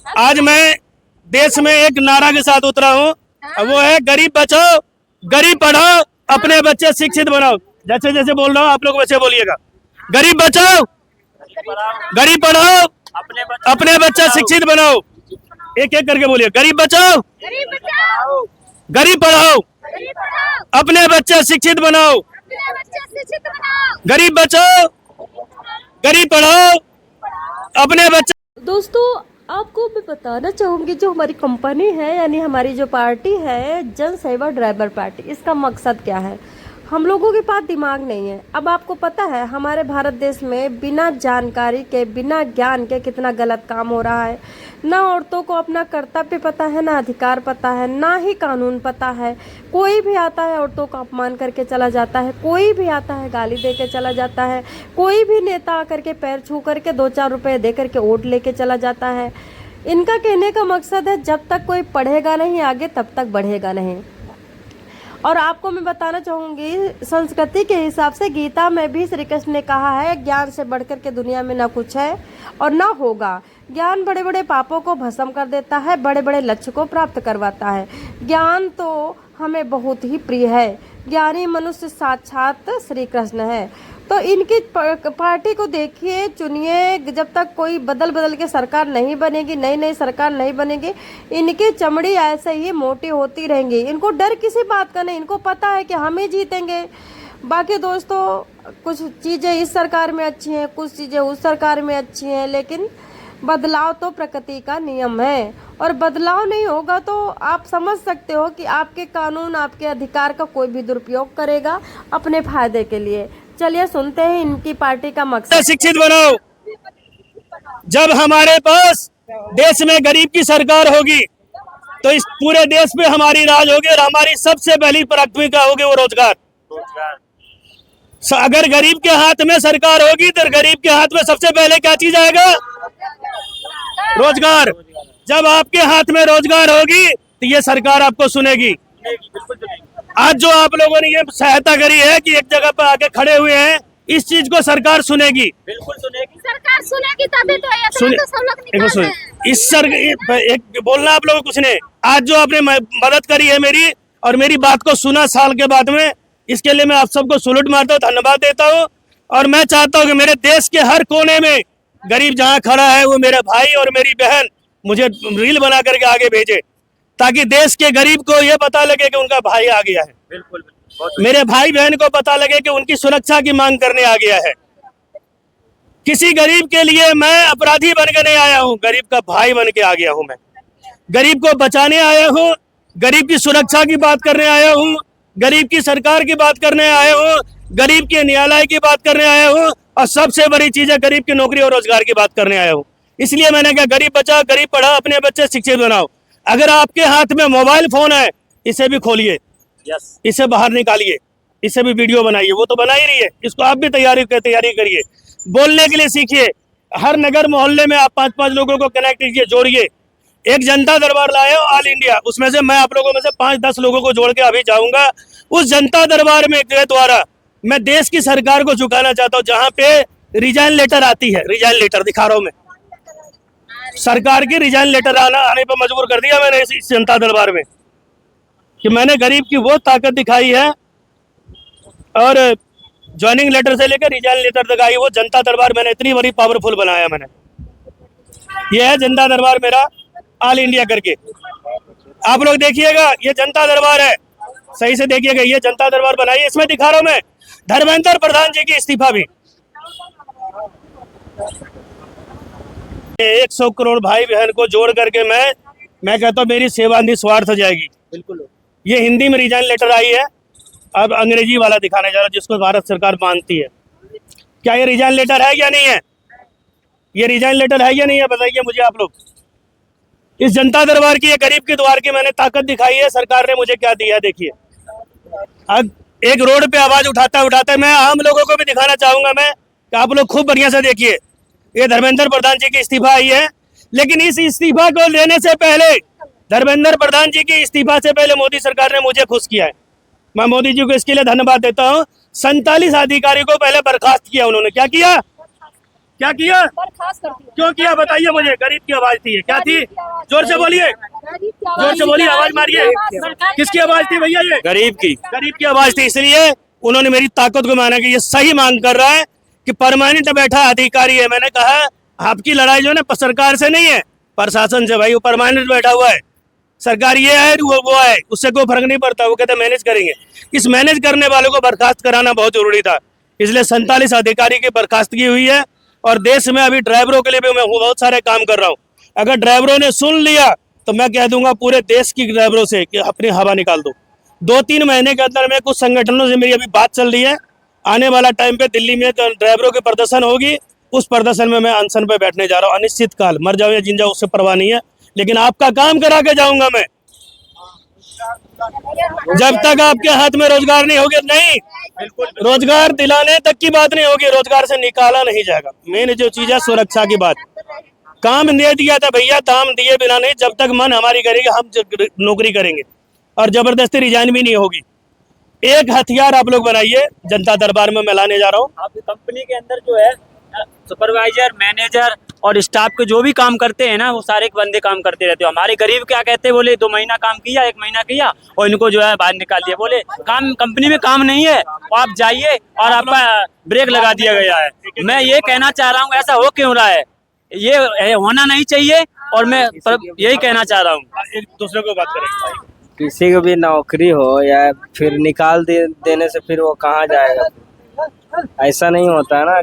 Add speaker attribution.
Speaker 1: आज मैं देश में एक नारा के साथ उतरा हूँ, वो है गरीब बचाओ, गरीब पढ़ाओ, अपने बच्चे शिक्षित बनाओ। जैसे जैसे बोल रहा हूँ आप लोग वैसे बोलिएगा। गरीब बचाओ, गरीब पढ़ाओ, अपने बच्चे शिक्षित बनाओ। एक एक करके बोलिए। गरीब बचाओ, गरीब पढ़ाओ, अपने बच्चे शिक्षित बनाओ। गरीब बचाओ, गरीब पढ़ाओ, अपने बच्चे।
Speaker 2: दोस्तों आपको मैं बताना चाहूँगी, जो हमारी कंपनी है यानी हमारी जो पार्टी है जन सेवा ड्राइवर पार्टी, इसका मकसद क्या है। हम लोगों के पास दिमाग नहीं है। अब आपको पता है हमारे भारत देश में बिना जानकारी के, बिना ज्ञान के कितना गलत काम हो रहा है। ना औरतों को अपना कर्तव्य पता है, ना अधिकार पता है, ना ही कानून पता है। कोई भी आता है औरतों का अपमान करके चला जाता है, कोई भी आता है गाली दे के चला जाता है, कोई भी नेता आकर के पैर छू करके 2-4 रुपए दे करके वोट लेके चला जाता है। इनका कहने का मकसद है जब तक कोई पढ़ेगा नहीं आगे तब तक बढ़ेगा नहीं। और आपको मैं बताना चाहूँगी, संस्कृति के हिसाब से गीता में भी श्री कृष्ण ने कहा है, ज्ञान से बढ़कर के दुनिया में ना कुछ है और ना होगा। ज्ञान बड़े बड़े पापों को भस्म कर देता है, बड़े बड़े लक्ष्य को प्राप्त करवाता है। ज्ञान तो हमें बहुत ही प्रिय है। ज्ञानी मनुष्य साक्षात श्री कृष्ण है। तो इनकी पार्टी को देखिए, चुनिए। जब तक कोई बदल बदल के सरकार नहीं बनेगी, नई नई सरकार नहीं बनेगी, इनकी चमड़ी ऐसे ही मोटी होती रहेंगी। इनको डर किसी बात का नहीं, इनको पता है कि हम ही जीतेंगे। बाकी दोस्तों कुछ चीज़ें इस सरकार में अच्छी हैं, कुछ चीज़ें उस सरकार में अच्छी हैं, लेकिन बदलाव तो प्रकृति का नियम है। और बदलाव नहीं होगा तो आप समझ सकते हो कि आपके कानून, आपके अधिकार का कोई भी दुरुपयोग करेगा अपने फायदे के लिए। चलिए सुनते हैं इनकी पार्टी का मकसद।
Speaker 1: शिक्षित बनाओ। जब हमारे पास देश में गरीब की सरकार होगी तो इस पूरे देश पे हमारी राज होगी और हमारी सबसे पहली प्राथमिकता होगी वो रोजगार। अगर गरीब के हाथ में सरकार होगी तो गरीब के हाथ में सबसे पहले क्या चीज आएगा? रोजगार। जब आपके हाथ में रोजगार होगी तो ये सरकार आपको सुनेगी। आज जो आप लोगों ने ये सहायता करी है कि एक जगह पर आके खड़े हुए हैं, इस चीज को सरकार सुनेगी। बिल्कुल सुनेगी। सरकार सुनेगी तभी तो ये सब लोग निकाल रहे हैं। एक बोलना आप लोगों को कुछ नहीं। आज जो आपने मदद करी है मेरी और मेरी बात को सुना साल के बाद में, इसके लिए मैं आप सबको सैल्यूट मारता हूँ, धन्यवाद देता हूँ। और मैं चाहता हूँ कि मेरे देश के हर कोने में गरीब जहाँ खड़ा है वो मेरे भाई और मेरी बहन मुझे रील बना करके आगे भेजे, ताकि देश के गरीब को ये पता लगे कि उनका भाई आ गया है। बिल्कुल। मेरे भाई बहन को पता लगे कि उनकी सुरक्षा की मांग करने आ गया है। किसी गरीब के लिए मैं अपराधी बन के नहीं आया हूँ, गरीब का भाई बन के आ गया हूँ। मैं गरीब को बचाने आया हूँ, गरीब की सुरक्षा की बात करने आया हूँ, गरीब की सरकार की बात करने आया हूँ, गरीब के न्यायालय की बात करने आया हूँ, और सबसे बड़ी चीज है गरीब की नौकरी और रोजगार की बात करने आया हूँ। इसलिए मैंने कहा गरीब बचाओ, गरीब पढ़ाओ, अपने बच्चे शिक्षित बनाओ। अगर आपके हाथ में मोबाइल फोन है, इसे भी खोलिए, इसे बाहर निकालिए, इसे भी वीडियो बनाइए। वो तो बना ही रही है, इसको आप भी तैयारी करिए, बोलने के लिए सीखिए। हर नगर मोहल्ले में आप 5-5 लोगों को कनेक्ट कीजिए, जोड़िए। एक जनता दरबार लाए हो ऑल इंडिया, उसमें से मैं आप लोगों में से 5-10 लोगों को जोड़ के अभी जाऊंगा। उस जनता दरबार में के द्वारा मैं देश की सरकार को झुकाना चाहता हूँ, जहाँ पे रिजाइन लेटर आती है। रिजाइन लेटर दिखा रहा हूँ मैं, सरकार की रिजाइन लेटर आने पर मजबूर कर दिया मैंने इस जनता दरबार में, कि मैंने गरीब की वो ताकत दिखाई है। और ज्वाइनिंग लेटर से लेकर रिजाइन लेटर तक आई वो जनता दरबार मैंने इतनी बड़ी पावरफुल बनाया मैंने। ये है जनता दरबार मेरा ऑल इंडिया करके। आप लोग देखिएगा, ये जनता दरबार है, सही से देखिएगा। ये जनता दरबार बनाई है, इसमें दिखा रहा हूं मैं धर्मेंद्र प्रधान जी की इस्तीफा भी। 100 करोड़ भाई बहन को जोड़ करके मैं कहता हूँ मेरी सेवा निस्वार्थ हो जाएगी। बिल्कुल। ये हिंदी में रिजाइन लेटर आई है, अब अंग्रेजी वाला दिखाने जा रहा, जिसको भारत सरकार मानती है। क्या ये रिजाइन लेटर है या नहीं है? ये रिजाइन लेटर है या नहीं है, बताइए मुझे आप लोग। इस जनता दरबार की, ये गरीब के द्वार की मैंने ताकत दिखाई है। सरकार ने मुझे क्या दिया देखिए। अब एक रोड पे आवाज उठाता मैं आम लोगों को भी दिखाना चाहूंगा मैं, कि आप लोग खूब बढ़िया से देखिए। ये धर्मेंद्र प्रधान जी की इस्तीफा आई है, लेकिन इस इस्तीफा को लेने से पहले, धर्मेंद्र प्रधान जी की इस्तीफा से पहले मोदी सरकार ने मुझे खुश किया है। मैं मोदी जी को इसके लिए धन्यवाद देता हूँ। 47 अधिकारी को पहले बर्खास्त किया उन्होंने। क्या किया? क्या किया,
Speaker 2: बर्खास्त कर दिया।
Speaker 1: क्यों किया बताइए मुझे। गरीब की आवाज थी ये, क्या थी, जोर से बोलिए, जोर से बोलिए, आवाज मारिए। किसकी आवाज थी भैया ये?
Speaker 3: गरीब की।
Speaker 1: गरीब की आवाज थी, इसलिए उन्होंने मेरी ताकत को माना कि ये सही मांग कर रहा है कि परमानेंट बैठा अधिकारी है। मैंने कहा आपकी लड़ाई जो है ना सरकार से नहीं है, प्रशासन से भाई। वो परमानेंट बैठा हुआ है, सरकार ये है वो है, उससे कोई फर्क नहीं पड़ता। वो कहते मैनेज करेंगे। इस मैनेज करने वालों को बर्खास्त कराना बहुत जरूरी था, इसलिए 47 अधिकारी की बर्खास्तगी हुई है। और देश में अभी ड्राइवरों के लिए भी मैं बहुत सारे काम कर रहा हूँ। अगर ड्राइवरों ने सुन लिया तो मैं कह दूंगा पूरे देश की ड्राइवरों से कि अपनी हवा निकाल दो। 2-3 महीने के अंदर में कुछ संगठनों से मेरी अभी बात चल रही है, आने वाला टाइम पे दिल्ली में ड्राइवरों की प्रदर्शन होगी, उस प्रदर्शन में मैं अनशन पे बैठने जा रहा हूँ। अनिश्चित काल, मर जाऊँ या जिन जाऊँ उससे परवाह नहीं है, लेकिन आपका काम करा के जाऊंगा मैं। जब तक आपके हाथ में रोजगार नहीं होगी, नहीं, रोजगार दिलाने तक की बात नहीं होगी, रोजगार से निकाला नहीं जाएगा। मेन जो चीज है सुरक्षा की बात। काम दे दिया था भैया, काम दिए बिना नहीं, जब तक मन हमारी करेगी हम नौकरी करेंगे, और जबरदस्ती रिजाइन भी नहीं होगी। एक हथियार आप लोग बनाइए, जनता दरबार में मैं लाने जा रहा हूँ।
Speaker 3: आप कंपनी के अंदर जो है सुपरवाइजर, मैनेजर और स्टाफ के जो भी काम करते हैं ना, वो सारे बंदे काम करते रहते हो। हमारे गरीब क्या कहते हैं, बोले 2 महीना काम किया, 1 महीना किया और इनको जो है बाहर निकाल दिया। बोले काम कंपनी में काम नहीं है, आप जाइए, और आपका ब्रेक लगा दिया गया है। मैं ये कहना चाह रहा हूँ ऐसा हो क्यों रहा है, ये होना नहीं चाहिए, और मैं यही कहना चाह रहा हूँ।
Speaker 1: एक दूसरे को बात करें।
Speaker 4: किसी को भी नौकरी हो या फिर निकाल देने से फिर वो कहाँ जाएगा। ऐसा नहीं होता है ना।